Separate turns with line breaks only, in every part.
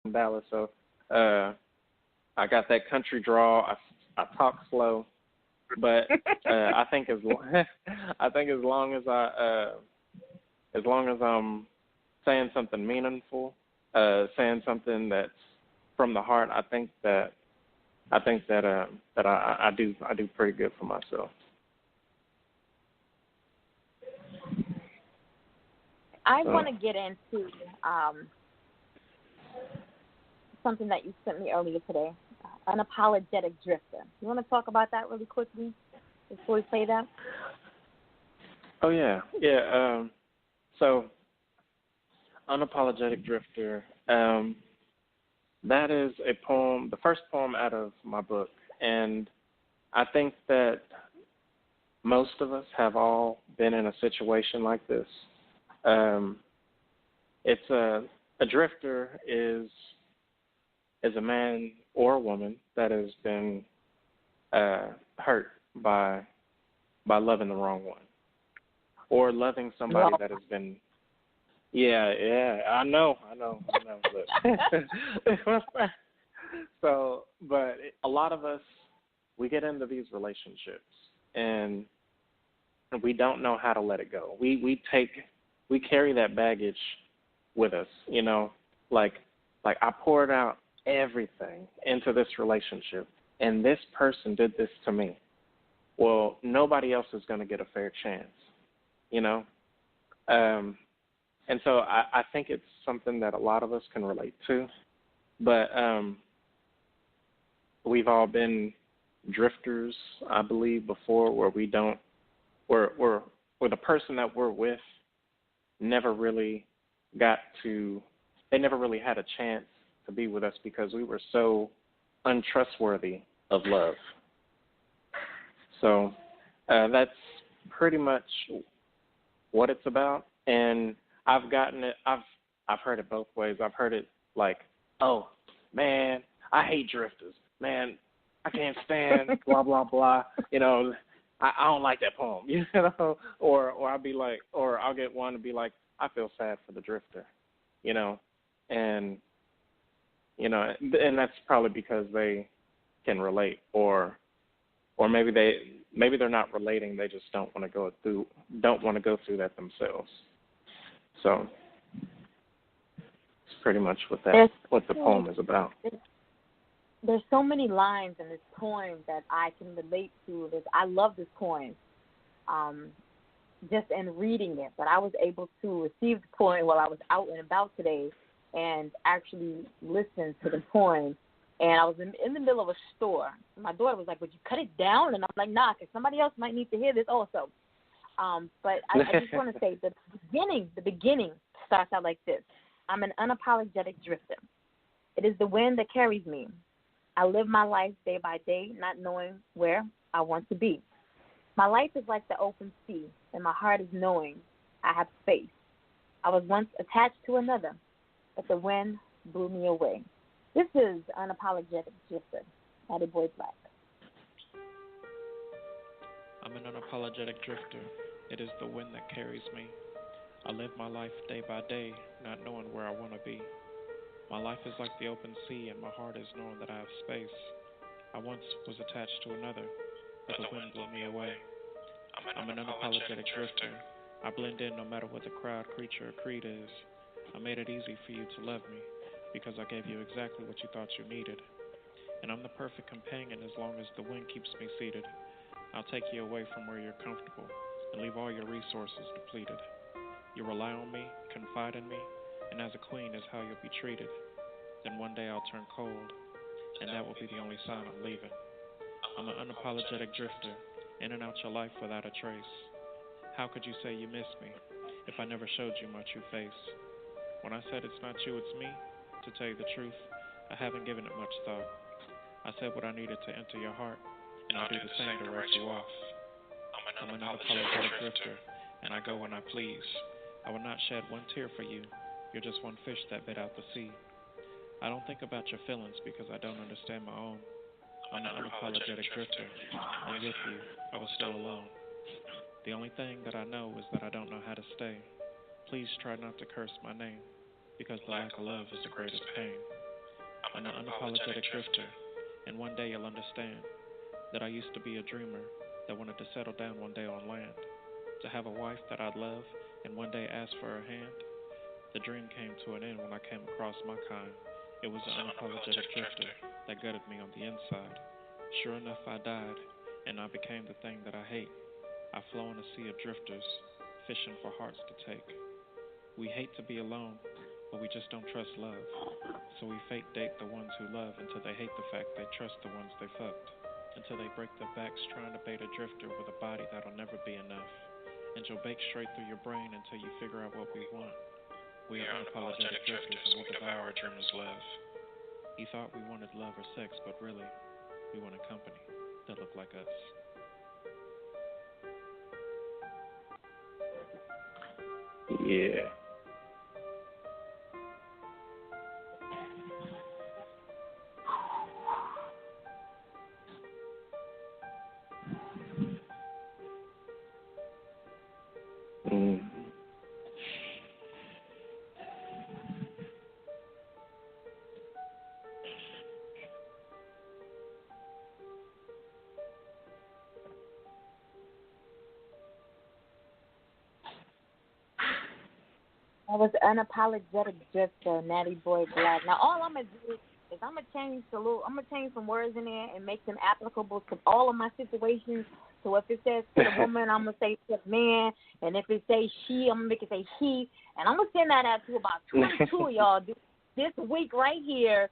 from Dallas, so I got that country drawl. I talk slow, but I think I think as long as I'm saying something meaningful, saying something that's from the heart, I think that I do pretty good for myself.
I want to get into something that you sent me earlier today, unapologetic drifter. You want to talk about that really quickly before we play that?
Oh yeah. So, unapologetic drifter. That is a poem, the first poem out of my book, and I think that most of us have all been in a situation like this. It's a drifter is a man or a woman that has been hurt by loving the wrong one, or loving somebody that has been. Yeah, I know. Look. So, but a lot of us, we get into these relationships and we don't know how to let it go. We carry that baggage with us, you know, like I poured out everything into this relationship and this person did this to me. Well, nobody else is going to get a fair chance, you know? And so I think it's something that a lot of us can relate to, but we've all been drifters, I believe, before, where we don't, where the person that we're with never really they never really had a chance to be with us because we were so untrustworthy of love. So that's pretty much what it's about, and I've gotten it. I've heard it both ways. I've heard it like, oh man, I hate drifters. Man, I can't stand blah blah blah. You know, I don't like that poem. You know, or I'll be like, or I'll get one to be like, I feel sad for the drifter. You know, and that's probably because they can relate, or maybe they're not relating. They just don't want to go through that themselves. So it's pretty much what the poem is about.
There's so many lines in this poem that I can relate to. I love this poem. Just in reading it, but I was able to receive the poem while I was out and about today and actually listen to the poem. And I was in the middle of a store. My daughter was like, would you cut it down? And I'm like, nah, because somebody else might need to hear this also. But I just want to say the beginning starts out like this. I'm an unapologetic drifter. It is the wind that carries me. I live my life day by day, not knowing where I want to be. My life is like the open sea, and my heart is knowing I have space. I was once attached to another, but the wind blew me away. This is Unapologetic Drifter, NattyBoyBlac.
I'm an unapologetic drifter. It is the wind that carries me. I live my life day by day, not knowing where I want to be. My life is like the open sea, and my heart is knowing that I have space. I once was attached to another, but the wind blew me away. I'm an unapologetic drifter. I blend in no matter what the crowd, creature, or creed is. I made it easy for you to love me, because I gave you exactly what you thought you needed. And I'm the perfect companion as long as the wind keeps me seated. I'll take you away from where you're comfortable and leave all your resources depleted. You rely on me, confide in me, and as a queen is how you'll be treated. Then one day I'll turn cold, and that will be the only sign I'm leaving. I'm an unapologetic drifter, in and out your life without a trace. How could you say you miss me if I never showed you my true face? When I said it's not you, it's me, to tell you the truth, I haven't given it much thought. I said what I needed to enter your heart, and I'll do the same to write you off. I'm an unapologetic drifter, and I go when I please. I will not shed one tear for you. You're just one fish that bit out the sea. I don't think about your feelings because I don't understand my own. I'm an unapologetic drifter, and with you, I was still alone. The only thing that I know is that I don't know how to stay. Please try not to curse my name, because the lack of love is the greatest pain. unapologetic drifter, and one day you'll understand that I used to be a dreamer that wanted to settle down one day on land, to have a wife that I'd love and one day ask for her hand. The dream came to an end when I came across my kind. It was an unapologetic drifter that gutted me on the inside. Sure enough, I died, and I became the thing that I hate. I flow in a sea of drifters, fishing for hearts to take. We hate to be alone, but we just don't trust love. So we fake date the ones who love until they hate the fact they trust the ones they fucked. Until they break their backs trying to bait a drifter with a body that'll never be enough. And you'll bake straight through your brain until you figure out what we want. We are unapologetic drifters and we devour our dreamers' love. You thought we wanted love or sex, but really, we want a company that looked like us.
Yeah.
I was unapologetic drifter, NattyBoyBlac. Now all I'm gonna do is I'm gonna change some words in there and make them applicable to all of my situations. So if it says to the woman, I'm gonna say to the man, and if it says she, I'm gonna make it say he, and I'm gonna send that out to about 22 of y'all this week right here,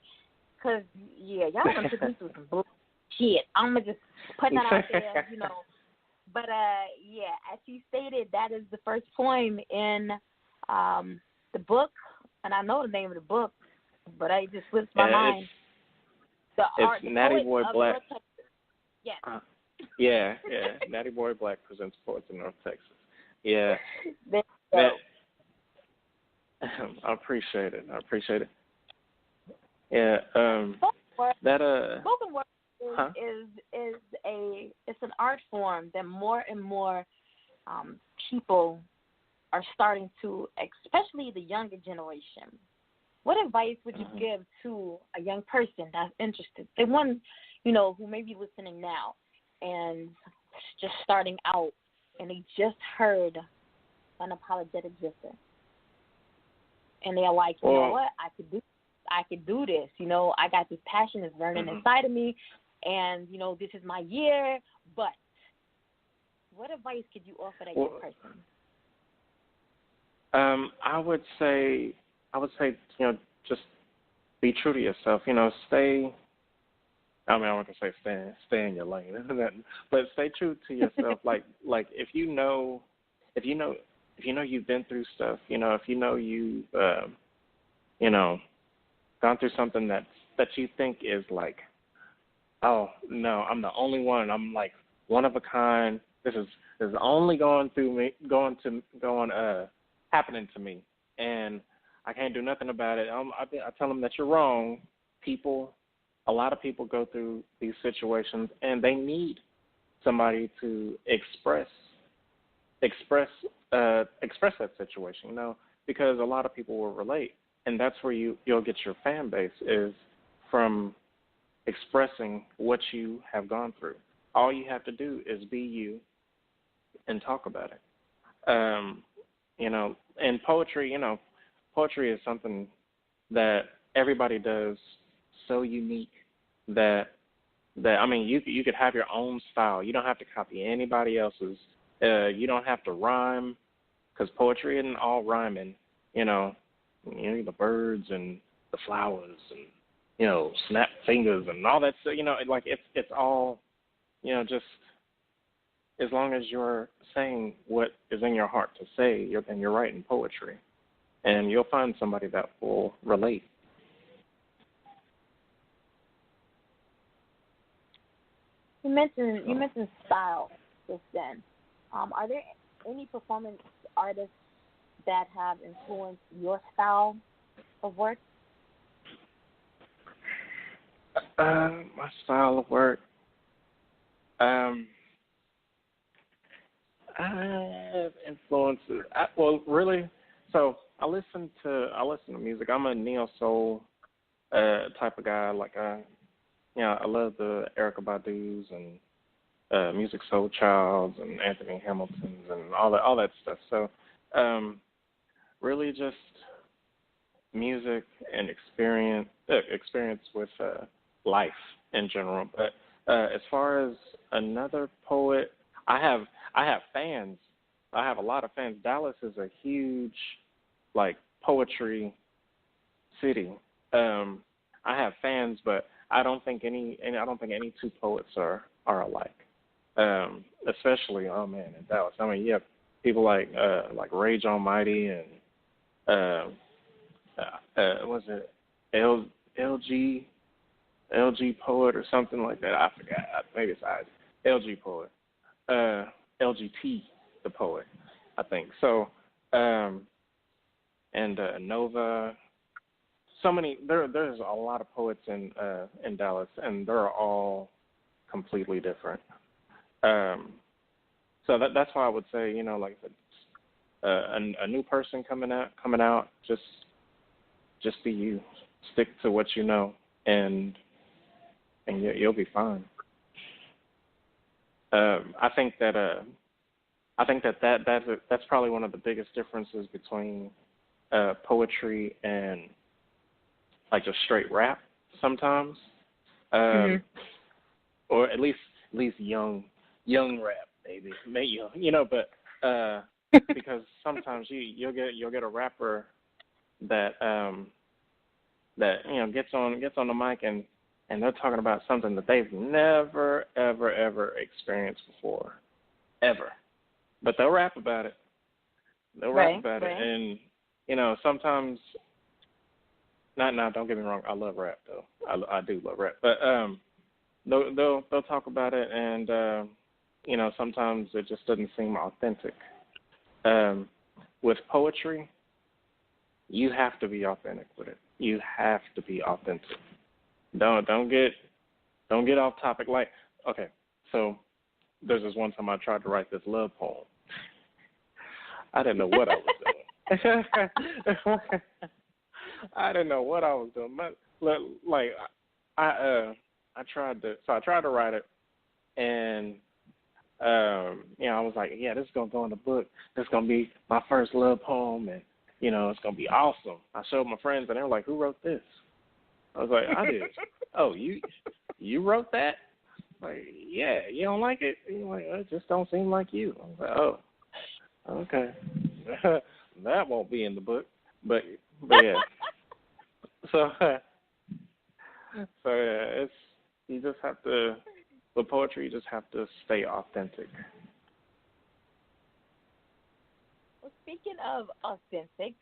cause yeah, y'all gonna put me through some bullshit. I'm gonna just put that out there, you know. But yeah, as she stated, that is the first poem in the book, and I know the name of the book, but it just slips my mind.
It's NattyBoyBlac.
Yes.
Yeah. NattyBoyBlac presents Poets in North Texas. Yeah. I appreciate it. Yeah.
Spoken word is an art form that more and more people are starting to, especially the younger generation. What advice would you give to a young person that's interested? The one, who may be listening now and just starting out, and they just heard Unapologetic Drifter, and they're like, you know what, I could do this. I got this passion that's burning inside of me, and this is my year. But what advice could you offer that young person?
I would say, just be true to yourself. Stay. I mean, I want to say stay in your lane, but stay true to yourself. like if you know you've been through stuff. If you've gone through something that you think is like, oh no, I'm the only one. I'm like one of a kind. This is only happening to me, and I can't do nothing about it. I tell them that you're wrong. A lot of people go through these situations, and they need somebody to express that situation, because a lot of people will relate, and that's where you'll get your fan base, is from expressing what you have gone through. All you have to do is be you and talk about it. And poetry is something that everybody does so unique that I mean, you could have your own style. You don't have to copy anybody else's. You don't have to rhyme, because poetry isn't all rhyming. The birds and the flowers and snap fingers and all that. So it's all just as long as you're saying what is in your heart to say, then you're writing poetry, and you'll find somebody that will relate.
You mentioned style just then. Are there any performance artists that have influenced your style of work?
My style of work. I have influences. Really. So I listen to music. I'm a neo soul type of guy. Like I love the Erykah Badu's and Music Soul Childs and Anthony Hamilton's and all that stuff. So really just music and experience with life in general. But as far as another poet, I have fans. I have a lot of fans. Dallas is a huge poetry city. I have fans, but I don't think any two poets are alike. Especially in Dallas. I mean, you have people like Rage Almighty and was it LG Poet or something like that? I forgot. Maybe it's LG Poet. LGT the poet, I think. So and Nova. So many. There's a lot of poets in Dallas, and they're all completely different. So that's why I would say, like if it's a new person coming out, just be you, stick to what you know, and you'll be fine. I think that's probably one of the biggest differences between poetry and just straight rap sometimes, or at least young rap, maybe, but because sometimes you'll get a rapper that gets on the mic and they're talking about something that they've never ever experienced before, ever, but they'll rap about it. Rap about it, and sometimes. Not don't get me wrong, I love rap though. I do love rap, but they'll talk about it, and sometimes it just doesn't seem authentic. With poetry, you have to be authentic with it. You have to be authentic. Don't get off topic. Like, okay, so there's this one time I tried to write this love poem. I didn't know what I was doing. I didn't know what I was doing. But I tried to write it, and I was like, yeah, this is gonna go in the book. This is gonna be my first love poem, and it's gonna be awesome. I showed my friends, and they were like, who wrote this? I was like, I did. Oh, you wrote that? Like, yeah, you don't like it? You're like, it just don't seem like you. I was like, oh, okay. That won't be in the book, but yeah. So yeah, it's you just have to. With poetry, you just have to stay authentic.
Well, speaking of authentic,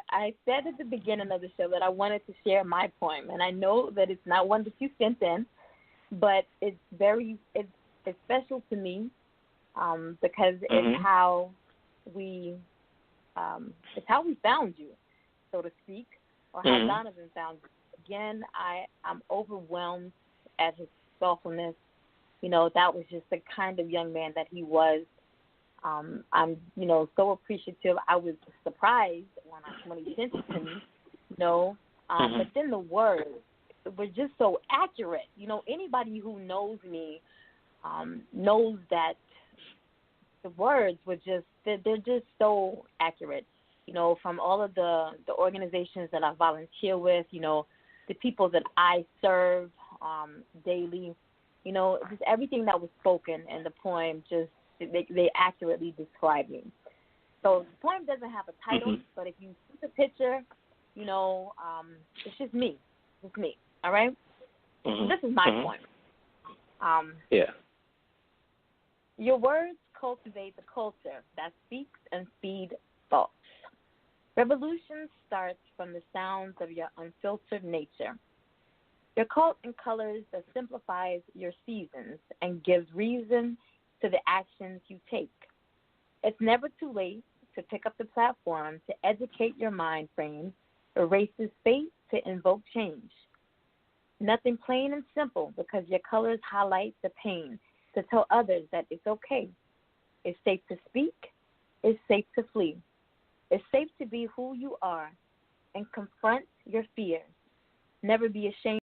I said at the beginning of the show that I wanted to share my poem, and I know that it's not one that you sent in, but it's special to me because it's how we found you, so to speak, or how Donovan found you. Again, I'm overwhelmed at his thoughtfulness. That was just the kind of young man that he was. I'm, so appreciative. I was surprised when he sent it to me, but then the words were just so accurate. Anybody who knows me knows that the words were they're just so accurate. From all of the organizations that I volunteer with, the people that I serve daily, just everything that was spoken in the poem, just they accurately describe me. So the poem doesn't have a title, but if you see the picture, it's just me. It's me, all right? This is my poem.
Yeah.
Your words cultivate the culture that speaks and feed thoughts. Revolution starts from the sounds of your unfiltered nature. Your cult in colors that simplifies your seasons and gives reason to the actions you take. It's never too late to pick up the platform to educate your mind frame, erases fate to invoke change. Nothing plain and simple because your colors highlight the pain to tell others that it's okay. It's safe to speak. It's safe to flee. It's safe to be who you are and confront your fears. Never be ashamed